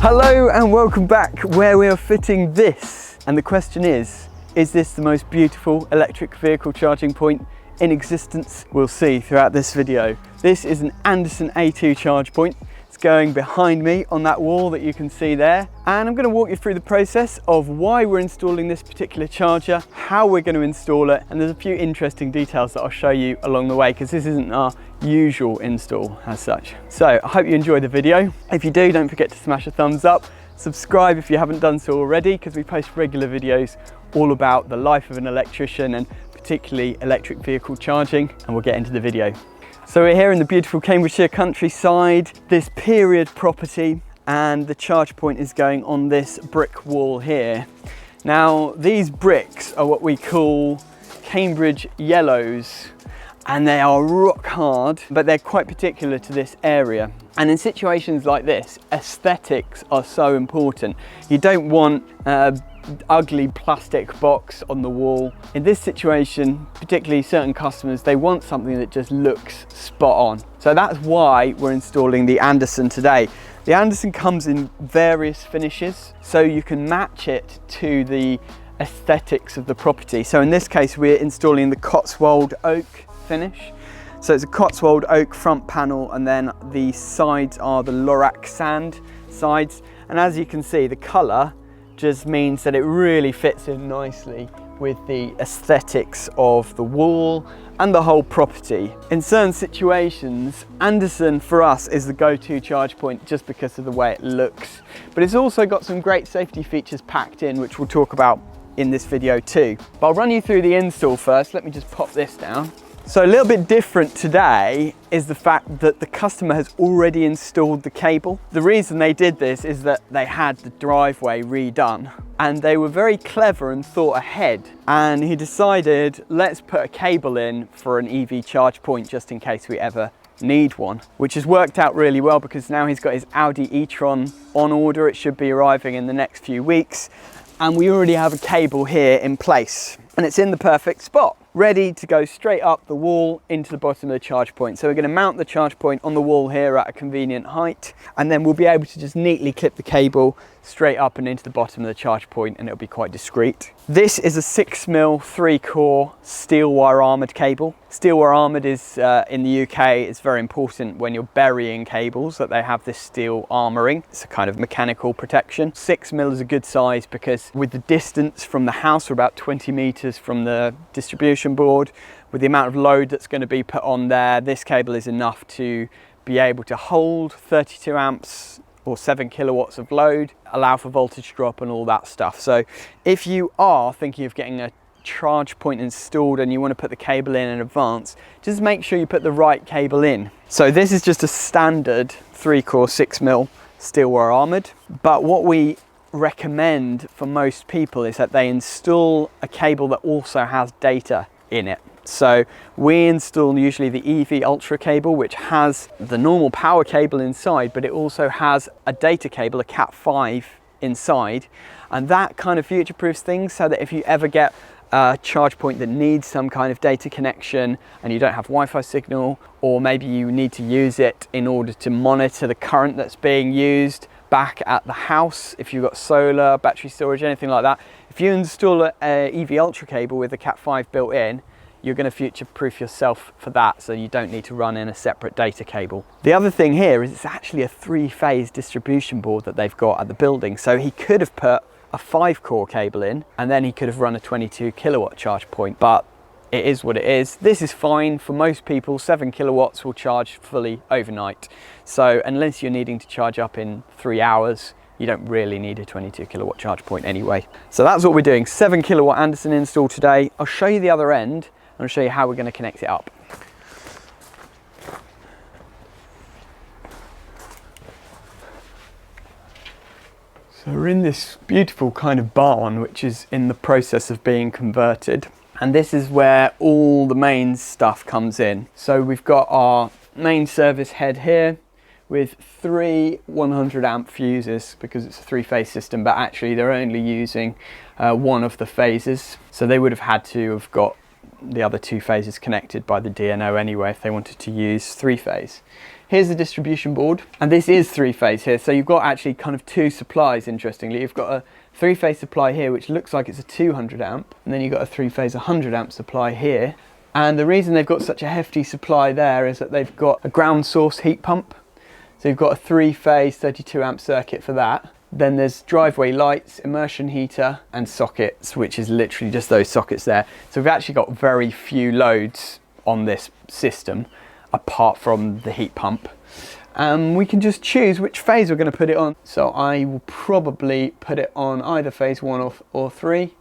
Hello and welcome back, where we are fitting this. And the question is this the most beautiful electric vehicle charging point in existence? We'll see throughout this video. This is an Andersen A2 charge point. It's going behind me on that wall that you can see there. And I'm going to walk you through the process of why we're installing this particular charger, how we're going to install it, and there's a few interesting details that I'll show you along the way, because this isn't our usual install as such. So I hope you enjoy the video. If you do, don't forget to smash a thumbs up. Subscribe if you haven't done so already, because we post regular videos all about the life of an electrician and particularly electric vehicle charging, and we'll get into the video. So we're here in the beautiful Cambridgeshire countryside, this period property, and the charge point is going on this brick wall here. Now, these bricks are what we call Cambridge yellows, and they are rock hard, but they're quite particular to this area. And in situations like this, aesthetics are so important. You don't want ugly plastic box on the wall. In this situation, particularly certain customers, they want something that just looks spot on. So that's why we're installing the Andersen today. The Andersen comes in various finishes, so you can match it to the aesthetics of the property. So in this case, we're installing the Cotswold oak finish. So it's a Cotswold oak front panel, and then the sides are the Lorac sand sides. And as you can see, the colour just means that it really fits in nicely with the aesthetics of the wall and the whole property. In certain situations, Andersen for us is the go-to charge point just because of the way it looks. But it's also got some great safety features packed in, which we'll talk about in this video too. But I'll run you through the install first. Let me just pop this down. So a little bit different today is the fact that the customer has already installed the cable. The reason they did this is that they had the driveway redone, and they were very clever and thought ahead. And he decided, let's put a cable in for an EV charge point just in case we ever need one, which has worked out really well, because now he's got his Audi e-tron on order. It should be arriving in the next few weeks. And we already have a cable here in place, and it's in the perfect spot, ready to go straight up the wall into the bottom of the charge point. So we're going to mount the charge point on the wall here at a convenient height, and then we'll be able to just neatly clip the cable straight up and into the bottom of the charge point, and it'll be quite discreet. This is a 6mm 3-core steel wire armoured cable. Steel wire armoured is in the UK, it's very important when you're burying cables that they have this steel armouring. It's a kind of mechanical protection. 6mm is a good size because with the distance from the house, we're about 20 metres from the distribution board. With the amount of load that's going to be put on there, this cable is enough to be able to hold 32 amps or 7 kilowatts of load, allow for voltage drop and all that stuff. So if you are thinking of getting a charge point installed and you want to put the cable in advance, just make sure you put the right cable in. So this is just a standard 3-core 6mm steel wire armoured, but what we recommend for most people is that they install a cable that also has data in it. So we install usually the EV Ultra cable, which has the normal power cable inside, but it also has a data cable, a Cat5 inside, and that kind of future-proofs things, so that if you ever get a charge point that needs some kind of data connection and you don't have Wi-Fi signal, or maybe you need to use it in order to monitor the current that's being used back at the house, if you've got solar, battery storage, anything like that, if you install a EV Ultra cable with a Cat5 built in, you're going to future-proof yourself for that, so you don't need to run in a separate data cable. The other thing here is it's actually a 3-phase distribution board that they've got at the building, so he could have put a 5-core cable in and then he could have run a 22 kilowatt charge point, but it is what it is. This is fine for most people. 7 kilowatts will charge fully overnight, so unless you're needing to charge up in 3 hours, you don't really need a 22 kilowatt charge point anyway. So that's what we're doing, 7 kilowatt Andersen install today. I'll show you the other end, and I'll show you how we're going to connect it up. So we're in this beautiful kind of barn, which is in the process of being converted. And this is where all the main stuff comes in. So we've got our main service head here with 3 100 amp fuses, because it's a 3-phase system, but actually they're only using one of the phases. So they would have had to have got the other 2 phases connected by the DNO anyway if they wanted to use 3-phase. Here's the distribution board, and this is three-phase here, so you've got actually kind of two supplies. Interestingly, you've got a three-phase supply here which looks like it's a 200 amp, and then you've got a three-phase 100 amp supply here. And the reason they've got such a hefty supply there is that they've got a ground source heat pump, so you've got a three-phase 32 amp circuit for that. Then there's driveway lights, immersion heater, and sockets, which is literally just those sockets there. So we've actually got very few loads on this system apart from the heat pump. We can just choose which phase we're going to put it on. So I will probably put it on either phase 1 or 3.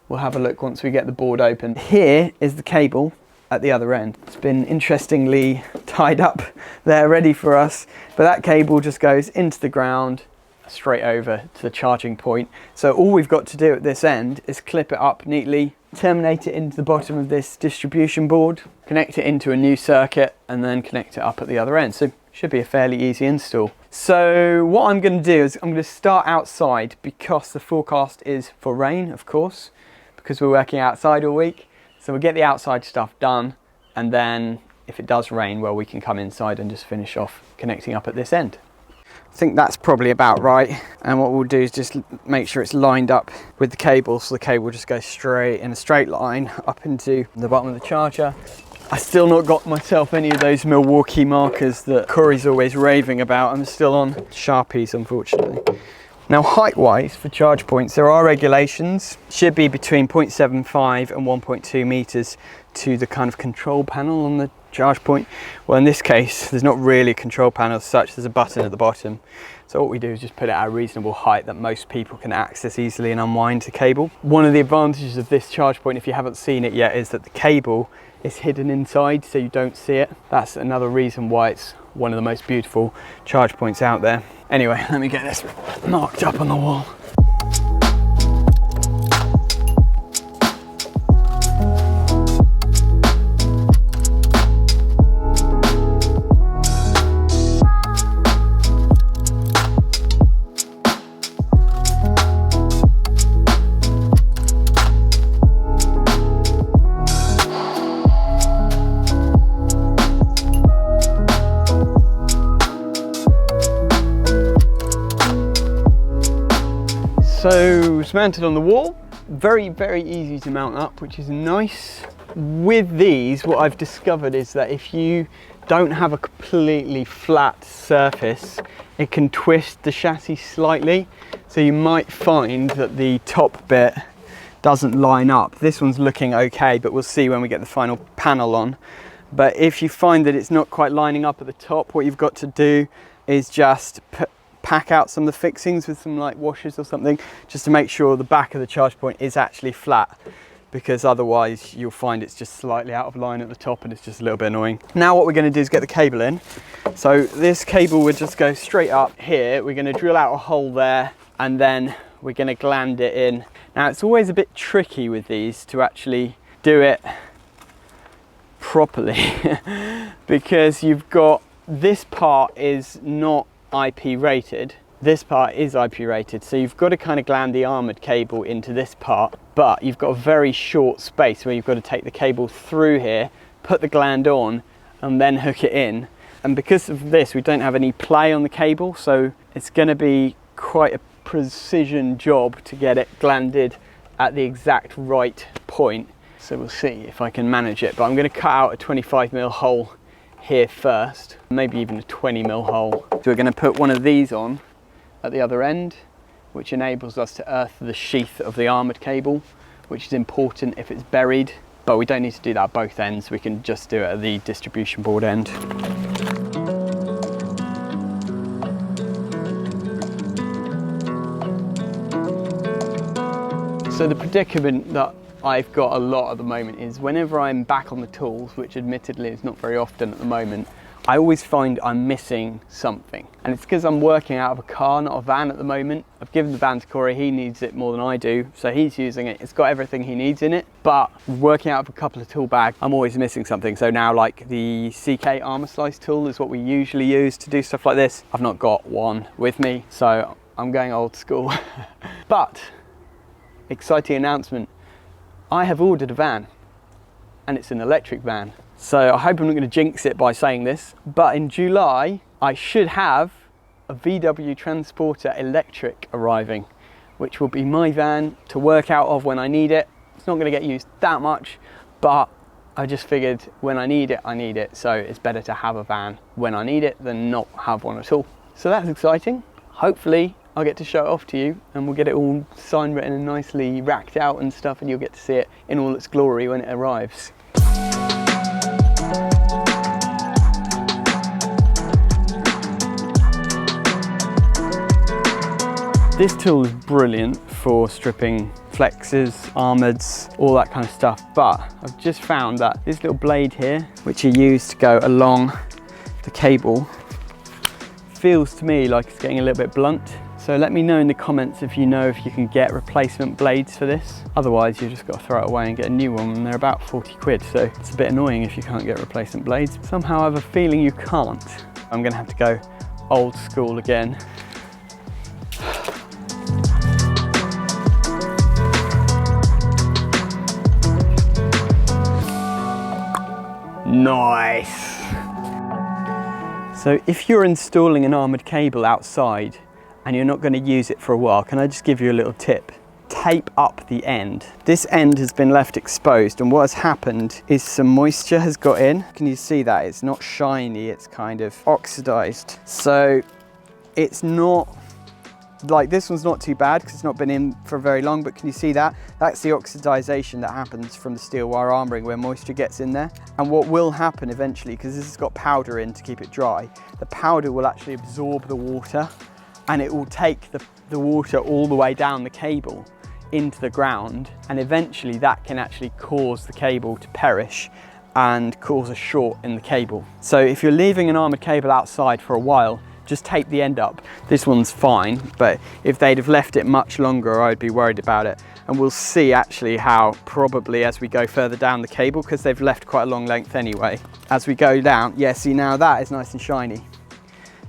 We'll have a look once we get the board open. Here is the cable at the other end. It's been interestingly tied up there ready for us, but that cable just goes into the ground straight over to the charging point. So all we've got to do at this end is clip it up neatly, terminate it into the bottom of this distribution board, connect it into a new circuit, and then connect it up at the other end. So should be a fairly easy install. So what I'm going to do is I'm going to start outside, because the forecast is for rain, of course, because we're working outside all week. So we'll get the outside stuff done, and then if it does rain, well, we can come inside and just finish off connecting up at this end. I think that's probably about right, and what we'll do is just make sure it's lined up with the cable, so the cable just goes straight in a straight line up into the bottom of the charger. I still not got myself any of those Milwaukee markers that Corey's always raving about. I'm still on Sharpies, unfortunately. Now, height-wise for charge points, there are regulations. Should be between 0.75 and 1.2 meters to the kind of control panel on the charge point. Well, in this case, there's not really a control panel as such. There's a button at the bottom. So what we do is just put it at a reasonable height that most people can access easily and unwind the cable. One of the advantages of this charge point, if you haven't seen it yet, is that the cable is hidden inside, so you don't see it. That's another reason why it's one of the most beautiful charge points out there. Anyway, let me get this marked up on the wall. So it's mounted on the wall, very easy to mount up, which is nice. With these, what I've discovered is that if you don't have a completely flat surface, it can twist the chassis slightly, so you might find that the top bit doesn't line up. This one's looking okay, but we'll see when we get the final panel on. But if you find that it's not quite lining up at the top, what you've got to do is just pack out some of the fixings with some like washers or something, just to make sure the back of the charge point is actually flat, because otherwise you'll find it's just slightly out of line at the top and it's just a little bit annoying. Now what we're going to do is get the cable in. So this cable would just go straight up here. We're going to drill out a hole there, and then we're going to gland it in. Now it's always a bit tricky with these to actually do it properly because you've got this part is not IP rated, this part is IP rated, so you've got to kind of gland the armoured cable into this part, but you've got a very short space where you've got to take the cable through here, put the gland on, and then hook it in. And because of this, we don't have any play on the cable, so it's going to be quite a precision job to get it glanded at the exact right point. So we'll see if I can manage it, but I'm going to cut out a 25mm hole here first, maybe even a 20mm hole. So we're going to put one of these on at the other end, which enables us to earth the sheath of the armoured cable, which is important if it's buried, but we don't need to do that at both ends. We can just do it at the distribution board end. So the predicament that I've got a lot at the moment is whenever I'm back on the tools, which admittedly is not very often at the moment, I always find I'm missing something. And it's because I'm working out of a car, not a van at the moment. I've given the van to Corey, he needs it more than I do, so he's using it. It's got everything he needs in it, but working out of a couple of tool bags, I'm always missing something. So now, like the CK armor slice tool is what we usually use to do stuff like this. I've not got one with me, so I'm going old school. But, exciting announcement. I have ordered a van, and it's an electric van. So I hope I'm not going to jinx it by saying this, but in July I should have a VW Transporter electric arriving, which will be my van to work out of when I need it. It's not going to get used that much, but I just figured when I need it, so it's better to have a van when I need it than not have one at all. So that's exciting. Hopefully I'll get to show it off to you and we'll get it all sign written and nicely racked out and stuff, and you'll get to see it in all its glory when it arrives. This tool is brilliant for stripping flexes, armoreds, all that kind of stuff, but I've just found that this little blade here, which you use to go along the cable, feels to me like it's getting a little bit blunt. So let me know in the comments if you know if you can get replacement blades for this. Otherwise, you've just got to throw it away and get a new one, and they're about 40 quid, so it's a bit annoying if you can't get replacement blades. Somehow I have a feeling you can't. I'm gonna have to go old school again. Nice! So if you're installing an armoured cable outside and you're not going to use it for a while, can I just give you a little tip? Tape up the end. This end has been left exposed, and what has happened is some moisture has got in. Can you see that? It's not shiny, it's kind of oxidised. So it's not, like this one's not too bad because it's not been in for very long, but can you see that? That's the oxidization that happens from the steel wire armouring where moisture gets in there. And what will happen eventually, because this has got powder in to keep it dry, the powder will actually absorb the water and it will take the water all the way down the cable into the ground, and eventually that can actually cause the cable to perish and cause a short in the cable. So if you're leaving an armoured cable outside for a while, just tape the end up. This one's fine, but if they'd have left it much longer, I'd be worried about it. And we'll see actually how probably as we go further down the cable, because they've left quite a long length anyway. As we go down, yeah, see now that is nice and shiny.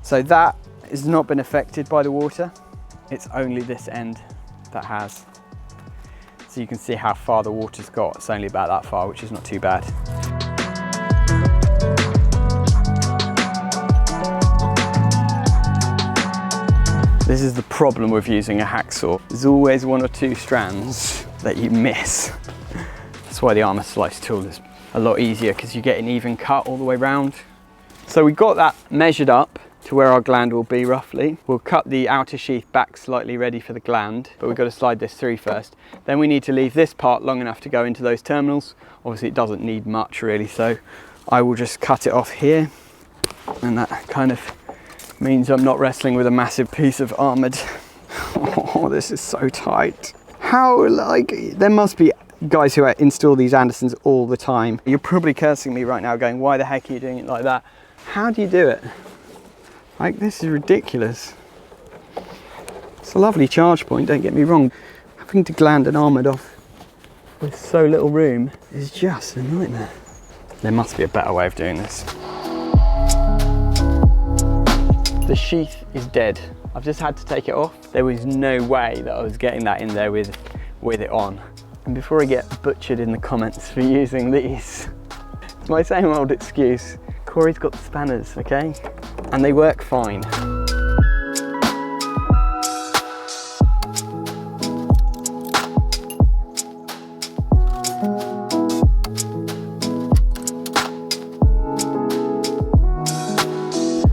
So that has not been affected by the water. It's only this end that has. So you can see how far the water's got. It's only about that far, which is not too bad. This is the problem with using a hacksaw. There's always one or two strands that you miss. That's why the armour slice tool is a lot easier, because you get an even cut all the way round. So we got that measured up to where our gland will be roughly. We'll cut the outer sheath back slightly ready for the gland, but we've got to slide this through first. Then we need to leave this part long enough to go into those terminals. Obviously it doesn't need much really, so I will just cut it off here, and that kind of means I'm not wrestling with a massive piece of armoured. Oh, this is so tight. How, like, there must be guys who install these Andersons all the time. You're probably cursing me right now going, why the heck are you doing it like that? How do you do it? Like, this is ridiculous. It's a lovely charge point, don't get me wrong. Having to gland an armoured off with so little room is just a nightmare. There must be a better way of doing this. The sheath is dead. I've just had to take it off. There was no way that I was getting that in there with it on. And before I get butchered in the comments for using these, it's my same old excuse. Corey's got the spanners, okay? And they work fine.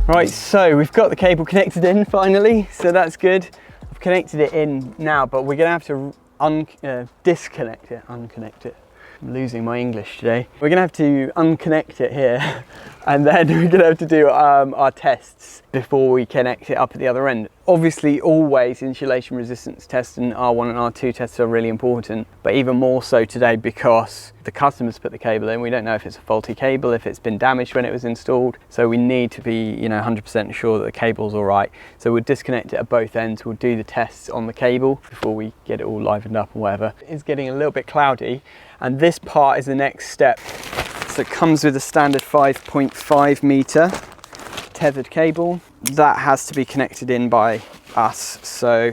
Right, so we've got the cable connected in finally, so that's good. I've connected it in now, but we're gonna have to disconnect it, unconnect it. I'm losing my English today. We're gonna have to unconnect it here, and then we're gonna have to do our tests before we connect it up at the other end. Obviously, always insulation resistance tests and R1 and R2 tests are really important, but even more so today because the customers put the cable in. We don't know if it's a faulty cable, if it's been damaged when it was installed. So we need to be, 100% sure that the cable's all right. So we'll disconnect it at both ends. We'll do the tests on the cable before we get it all livened up and whatever. It's getting a little bit cloudy, and this part is the next step. So it comes with a standard 5.5 meter tethered cable. That has to be connected in by us. So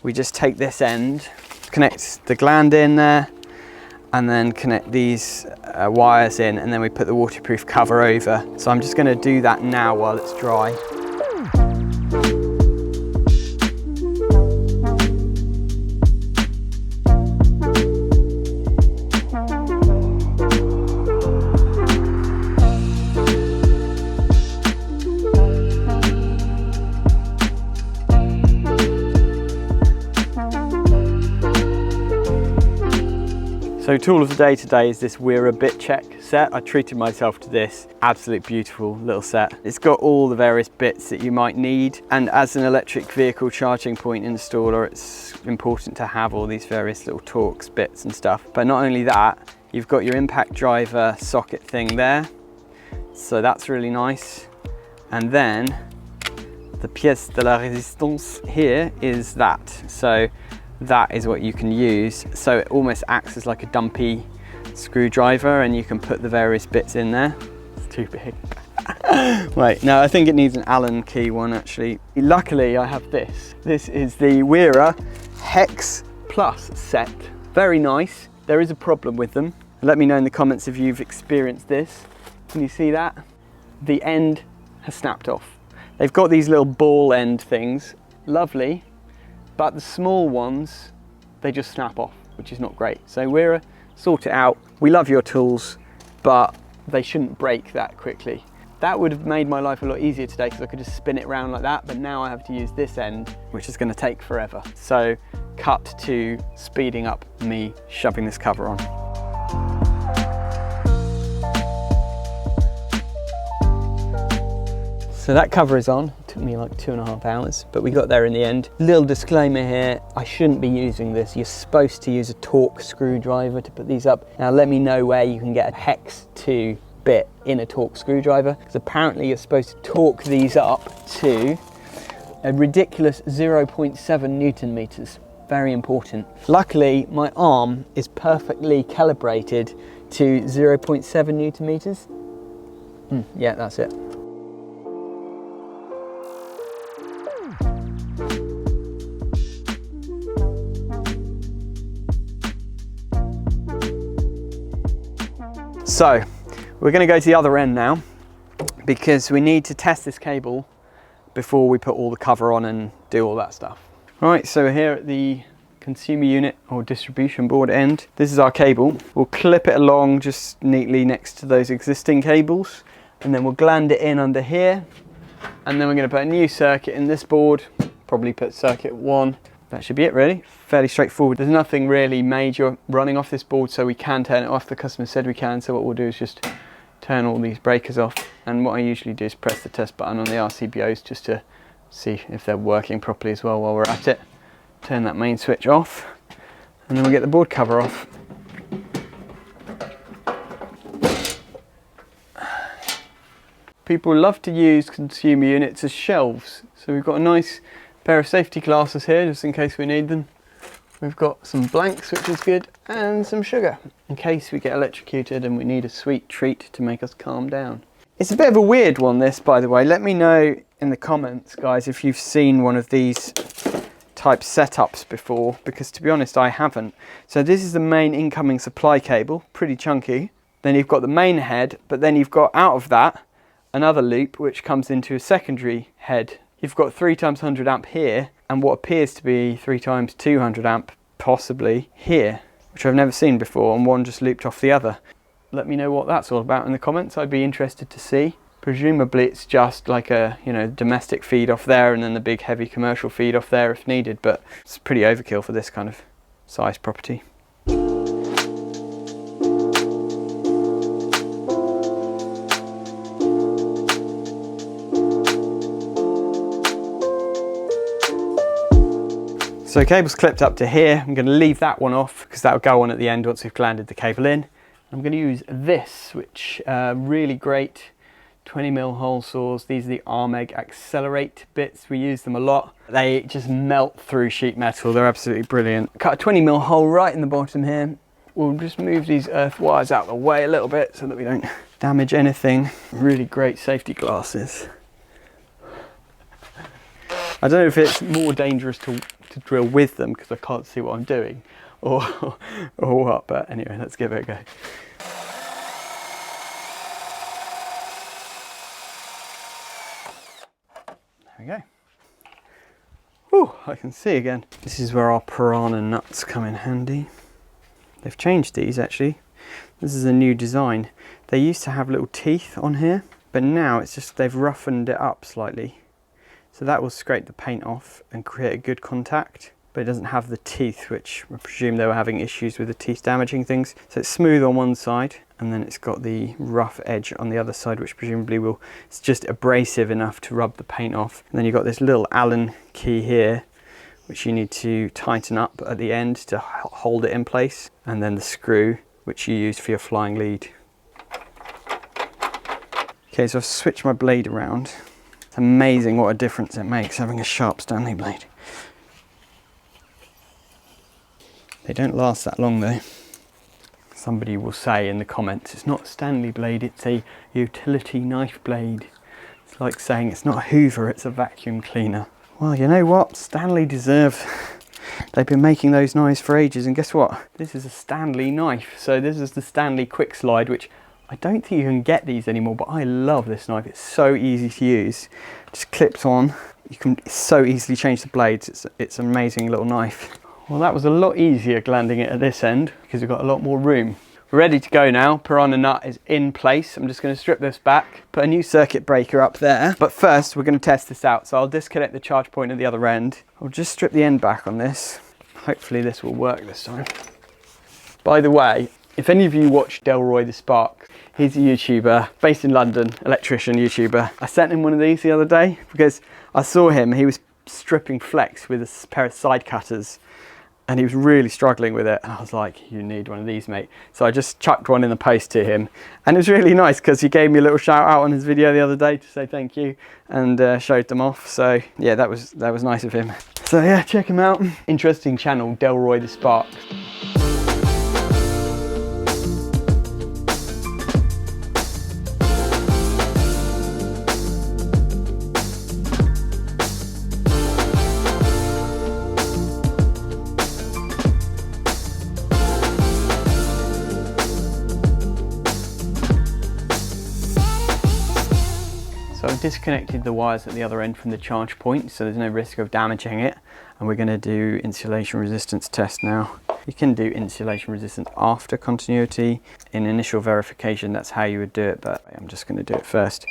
we just take this end, connect the gland in there, and then connect these wires in, and then we put the waterproof cover over. So I'm just going to do that now while it's dry. So tool of the day today is this Weir bit check set. I treated myself to this. Absolute beautiful little set. It's got all the various bits that you might need, and as an electric vehicle charging point installer, it's important to have all these various little Torx bits and stuff. But not only that, you've got your impact driver socket thing there, so that's really nice. And then the pièce de la résistance here is that. So that is what you can use. So it almost acts as like a dumpy screwdriver, and you can put the various bits in there. It's too big. Right, now I think it needs an Allen key one actually. Luckily I have this. This is the Weir Hex Plus set. Very nice. There is a problem with them. Let me know in the comments if you've experienced this. Can you see that? The end has snapped off. They've got these little ball end things. Lovely. But the small ones, they just snap off, which is not great. So Weir, sort it out. We love your tools, but they shouldn't break that quickly. That would have made my life a lot easier today because I could just spin it around like that, but now I have to use this end, which is going to take forever. So cut to speeding up me shoving this cover on. So that cover is on. It took me like 2.5 hours, but we got there in the end. Little disclaimer here, I shouldn't be using this. You're supposed to use a Torx screwdriver to put these up. Now let me know where you can get a Hex 2 bit in a Torx screwdriver, because apparently you're supposed to torque these up to a ridiculous 0.7 Newton meters. Very important. Luckily, my arm is perfectly calibrated to 0.7 Newton meters. Yeah, that's it. So we're going to go to the other end now, because we need to test this cable before we put all the cover on and do all that stuff. Right, so we're here at the consumer unit or distribution board end. This is our cable. We'll clip it along just neatly next to those existing cables, and then we'll gland it in under here, and then we're going to put a new circuit in this board, probably put circuit 1. That should be it really, fairly straightforward. There's nothing really major running off this board, so we can turn it off. The customer said we can, so what we'll do is just turn all these breakers off. And what I usually do is press the test button on the RCBOs just to see if they're working properly as well while we're at it. Turn that main switch off, and then we'll get the board cover off. People love to use consumer units as shelves, so we've got a nice pair of safety glasses here just in case we need them. We've got some blanks, which is good, and some sugar in case we get electrocuted and we need a sweet treat to make us calm down. It's a bit of a weird one, this, by the way. Let me know in the comments, guys, if you've seen one of these type setups before, because to be honest I haven't. So this is the main incoming supply cable, pretty chunky. Then you've got the main head, but then you've got out of that another loop which comes into a secondary head. You've got 3 times 100 amp here, and what appears to be 3 times 200 amp possibly here, which I've never seen before, and one just looped off the other. Let me know what that's all about in the comments. I'd be interested to see. Presumably it's just like a, you know, domestic feed off there and then the big heavy commercial feed off there if needed, but it's pretty overkill for this kind of size property. So cable's clipped up to here. I'm going to leave that one off because that will go on at the end once we've glanded the cable in. I'm going to use this, which really great 20mm hole saws. These are the Armeg Accelerate bits. We use them a lot. They just melt through sheet metal. They're absolutely brilliant. Cut a 20mm hole right in the bottom here. We'll just move these earth wires out of the way a little bit so that we don't damage anything. Really great safety glasses. I don't know if it's more dangerous to drill with them because I can't see what I'm doing, or what, but anyway, let's give it a go. There we go. Oh, I can see again. This is where our piranha nuts come in handy. They've changed these actually. This is a new design. They used to have little teeth on here, but now it's just they've roughened it up slightly. So that will scrape the paint off and create a good contact, but it doesn't have the teeth, which I presume they were having issues with the teeth damaging things. So it's smooth on one side, and then it's got the rough edge on the other side, which presumably will, it's just abrasive enough to rub the paint off. And then you've got this little Allen key here, which you need to tighten up at the end to hold it in place. And then the screw, which you use for your flying lead. Okay, so I've switched my blade around. It's amazing what a difference it makes having a sharp Stanley blade. They don't last that long though. Somebody will say in the comments, it's not a Stanley blade, it's a utility knife blade. It's like saying it's not a Hoover, it's a vacuum cleaner. Well, you know what? Stanley deserve. They've been making those knives for ages, and guess what? This is a Stanley knife. So this is the Stanley Quick Slide, which I don't think you can get these anymore, but I love this knife. It's so easy to use. Just clips on. You can so easily change the blades. It's an amazing little knife. Well, that was a lot easier glanding it at this end because we've got a lot more room. We're ready to go now. Piranha nut is in place. I'm just going to strip this back, put a new circuit breaker up there. But first, we're going to test this out. So I'll disconnect the charge point at the other end. I'll just strip the end back on this. Hopefully this will work this time. By the way, if any of you watch Delroy the Spark, he's a YouTuber based in London, electrician YouTuber. I sent him one of these the other day because I saw him. He was stripping flex with a pair of side cutters, and he was really struggling with it. And I was like, you need one of these, mate. So I just chucked one in the post to him. And it was really nice because he gave me a little shout out on his video the other day to say thank you, and showed them off. So yeah, that was nice of him. So yeah, check him out. Interesting channel, Delroy the Spark. So I've disconnected the wires at the other end from the charge point, so there's no risk of damaging it. And we're going to do insulation resistance test now. You can do insulation resistance after continuity. In initial verification, that's how you would do it, but I'm just going to do it first.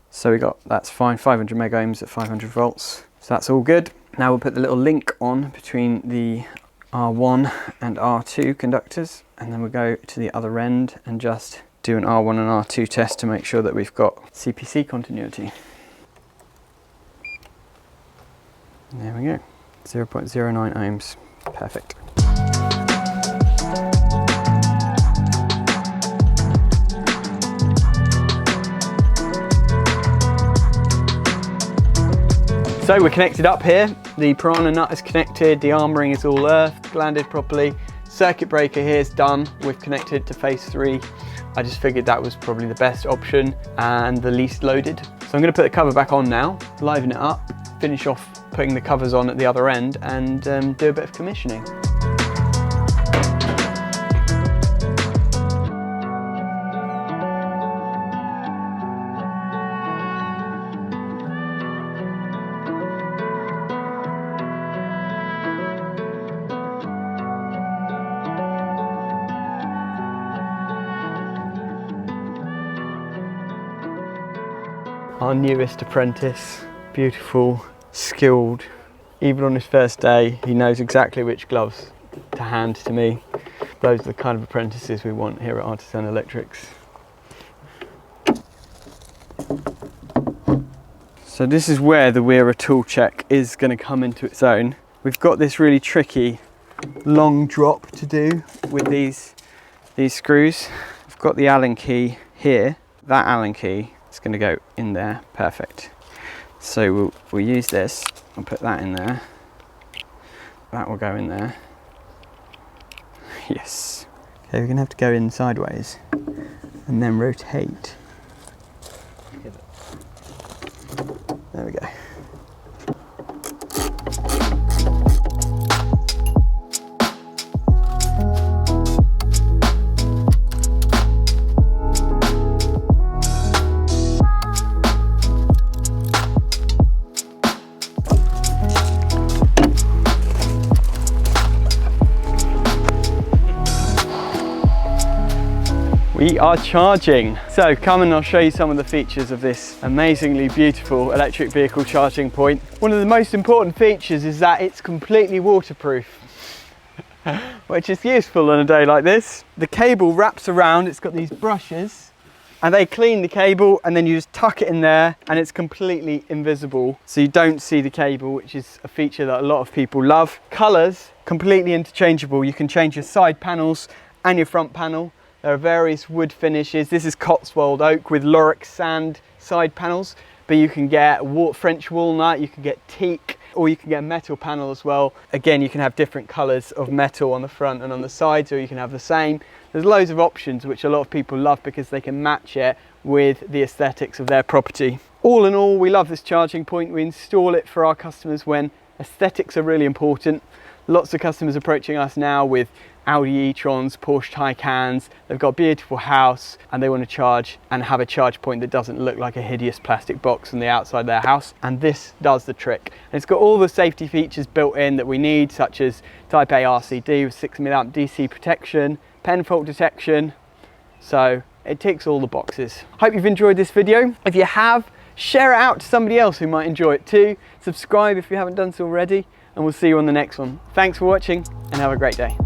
So we got, that's fine, 500 mega ohms at 500 volts. So that's all good. Now we'll put the little link on between the R1 and R2 conductors, and then we'll go to the other end and just do an R1 and R2 test to make sure that we've got CPC continuity. There we go, 0.09 ohms, perfect. So we're connected up here, the piranha nut is connected, the armouring is all earthed, glanded properly, circuit breaker here is done, we've connected to phase 3. I just figured that was probably the best option and the least loaded. So I'm going to put the cover back on now, liven it up, finish off putting the covers on at the other end, and do a bit of commissioning. Our newest apprentice, beautiful, skilled. Even on his first day, he knows exactly which gloves to hand to me. Those are the kind of apprentices we want here at Artisan Electrics. So this is where the Wearer tool check is going to come into its own. We've got this really tricky long drop to do with these screws. I've got the Allen key here. That Allen key is going to go in there, perfect. So we'll use this and put that in there. That will go in there. Yes. Okay, we're going to have to go in sideways and then rotate. There we go. we are charging. So come and I'll show you some of the features of this amazingly beautiful electric vehicle charging point. One of the most important features is that it's completely waterproof, which is useful on a day like this. The cable wraps around, it's got these brushes, and they clean the cable, and then you just tuck it in there and it's completely invisible. So you don't see the cable, which is a feature that a lot of people love. Colours, completely interchangeable. You can change your side panels and your front panel. There are various wood finishes. This is Cotswold oak with lauric sand side panels, but you can get French walnut, you can get teak, or you can get a metal panel as well. Again, you can have different colours of metal on the front and on the sides, or you can have the same. There's loads of options which a lot of people love because they can match it with the aesthetics of their property. All in all, we love this charging point. We install it for our customers when aesthetics are really important. Lots of customers approaching us now with Audi e-trons, Porsche Taycans. They've got a beautiful house and they want to charge and have a charge point that doesn't look like a hideous plastic box on the outside of their house, and this does the trick. And it's got all the safety features built in that we need, such as Type A RCD with 6 mA DC protection, pen fault detection, so it ticks all the boxes. Hope you've enjoyed this video. If you have, share it out to somebody else who might enjoy it too. Subscribe if you haven't done so already, and we'll see you on the next one. Thanks for watching and have a great day.